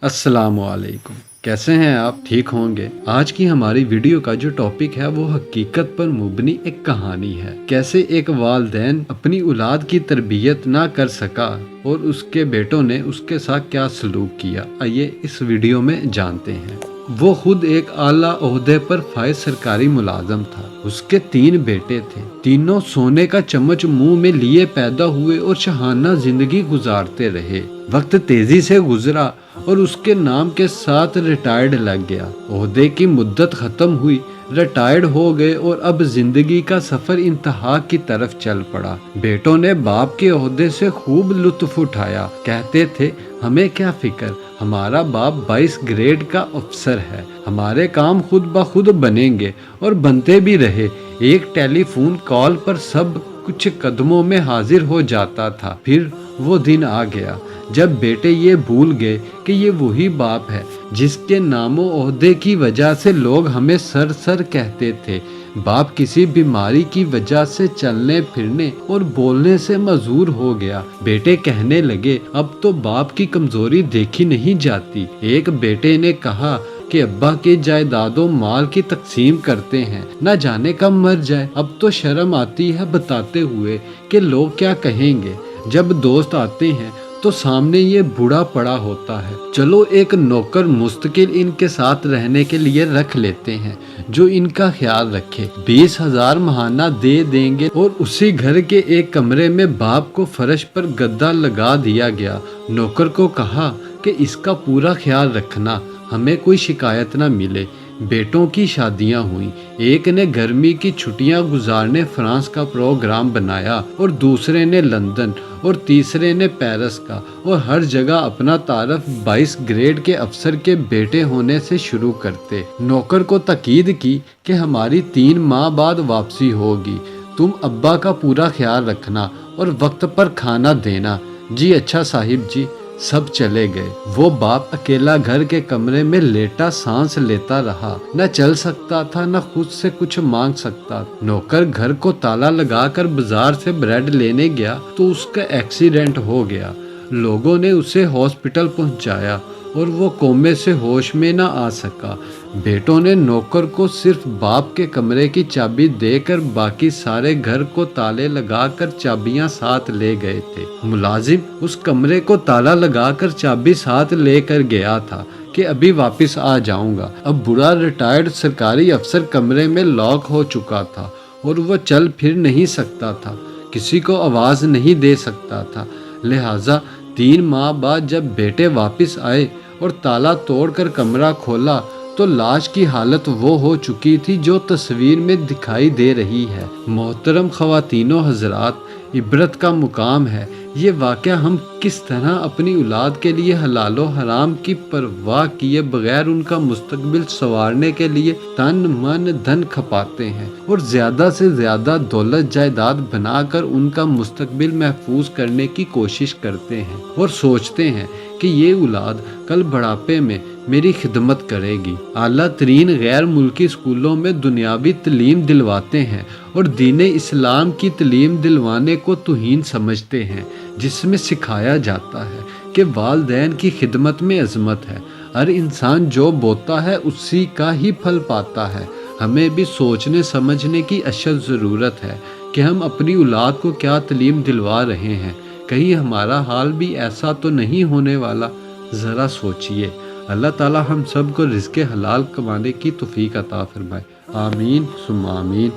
السلام علیکم، کیسے ہیں آپ؟ ٹھیک ہوں گے۔ آج کی ہماری ویڈیو کا جو ٹاپک ہے وہ حقیقت پر مبنی ایک کہانی ہے۔ کیسے ایک والدین اپنی اولاد کی تربیت نہ کر سکا اور اس کے بیٹوں نے اس کے ساتھ کیا سلوک کیا، آئیے اس ویڈیو میں جانتے ہیں۔ وہ خود ایک اعلیٰ عہدے پر فائز سرکاری ملازم تھا۔ اس کے 3 بیٹے تھے۔ تینوں سونے کا چمچ منہ میں لیے پیدا ہوئے اور شاہانہ زندگی گزارتے رہے۔ وقت تیزی سے گزرا اور اس کے نام کے ساتھ ریٹائرڈ لگ گیا۔ عہدے کی مدت ختم ہوئی، ریٹائرڈ ہو گئے اور اب زندگی کا سفر انتہا کی طرف چل پڑا۔ بیٹوں نے باپ کے عہدے سے خوب لطف اٹھایا۔ کہتے تھے، ہمیں کیا فکر، ہمارا باپ 22 گریڈ کا افسر ہے، ہمارے کام خود بخود بنیں گے، اور بنتے بھی رہے۔ ایک ٹیلی فون کال پر سب کچھ قدموں میں حاضر ہو جاتا تھا۔ پھر وہ دن آ گیا جب بیٹے یہ بھول گئے کہ یہ وہی باپ ہے جس کے نام و عہدے کی وجہ سے لوگ ہمیں سر کہتے تھے۔ باپ کسی بیماری کی وجہ سے چلنے پھرنے اور بولنے سے معذور ہو گیا۔ بیٹے کہنے لگے، اب تو باپ کی کمزوری دیکھی نہیں جاتی۔ ایک بیٹے نے کہا کہ ابا کی جائیداد و مال کی تقسیم کرتے ہیں، نہ جانے کب مر جائے۔ اب تو شرم آتی ہے بتاتے ہوئے کہ لوگ کیا کہیں گے۔ جب دوست آتے ہیں تو سامنے یہ بوڑھا پڑا ہوتا ہے، چلو ایک نوکر مستقل ان کے ساتھ رہنے کے لیے رکھ لیتے ہیں جو ان کا خیال رکھے۔ 20,000 ماہانہ دے دیں گے اور اسی گھر کے ایک کمرے میں باپ کو فرش پر گدا لگا دیا گیا۔ نوکر کو کہا کہ اس کا پورا خیال رکھنا، ہمیں کوئی شکایت نہ ملے۔ بیٹوں کی شادیاں ہوئیں۔ ایک نے گرمی کی چھٹیاں گزارنے فرانس کا پروگرام بنایا اور دوسرے نے لندن اور تیسرے نے پیرس کا، اور ہر جگہ اپنا تعارف 22 گریڈ کے افسر کے بیٹے ہونے سے شروع کرتے۔ نوکر کو تاکید کی کہ ہماری 3 ماہ بعد واپسی ہوگی، تم ابا کا پورا خیال رکھنا اور وقت پر کھانا دینا۔ جی اچھا صاحب جی، سب چلے گئے۔ وہ باپ اکیلا گھر کے کمرے میں لیٹا سانس لیتا رہا، نہ چل سکتا تھا نہ خود سے کچھ مانگ سکتا۔ نوکر گھر کو تالا لگا کر بازار سے بریڈ لینے گیا تو اس کا ایکسیڈنٹ ہو گیا۔ لوگوں نے اسے ہاسپٹل پہنچایا اور وہ کومے سے ہوش میں نہ آ سکا۔ بیٹوں نے نوکر کو صرف باپ کے کمرے کی چابی دے کر باقی سارے گھر کو تالے لگا کر چابیاں ساتھ لے گئے تھے۔ ملازم اس کمرے کو تالا لگا کر چابی ساتھ لے کر گیا تھا کہ ابھی واپس آ جاؤں گا۔ اب بڑا ریٹائرڈ سرکاری افسر کمرے میں لاک ہو چکا تھا اور وہ چل پھر نہیں سکتا تھا، کسی کو آواز نہیں دے سکتا تھا۔ لہٰذا 3 ماہ بعد جب بیٹے واپس آئے اور تالا توڑ کر کمرہ کھولا تو لاش کی حالت وہ ہو چکی تھی جو تصویر میں دکھائی دے رہی ہے۔ محترم خواتین و حضرات، عبرت کا مقام ہے یہ واقعہ ہم کس طرح اپنی اولاد کے لیے حلال و حرام کی پرواہ کیے بغیر ان کا مستقبل سنوارنے کے لیے تن من دھن کھپاتے ہیں اور زیادہ سے زیادہ دولت جائیداد بنا کر ان کا مستقبل محفوظ کرنے کی کوشش کرتے ہیں، اور سوچتے ہیں کہ یہ اولاد کل بڑھاپے میں میری خدمت کرے گی۔ اعلیٰ ترین غیر ملکی اسکولوں میں دنیاوی تعلیم دلواتے ہیں اور دین اسلام کی تعلیم دلوانے کو توہین سمجھتے ہیں، جس میں سکھایا جاتا ہے کہ والدین کی خدمت میں عظمت ہے، ہر انسان جو بوتا ہے اسی کا ہی پھل پاتا ہے۔ ہمیں بھی سوچنے سمجھنے کی اشد ضرورت ہے کہ ہم اپنی اولاد کو کیا تعلیم دلوا رہے ہیں، کہیں ہمارا حال بھی ایسا تو نہیں ہونے والا۔ ذرا سوچئے۔ اللہ تعالی ہم سب کو رزق حلال کمانے کی توفیق عطا فرمائے۔ آمین ثم آمین۔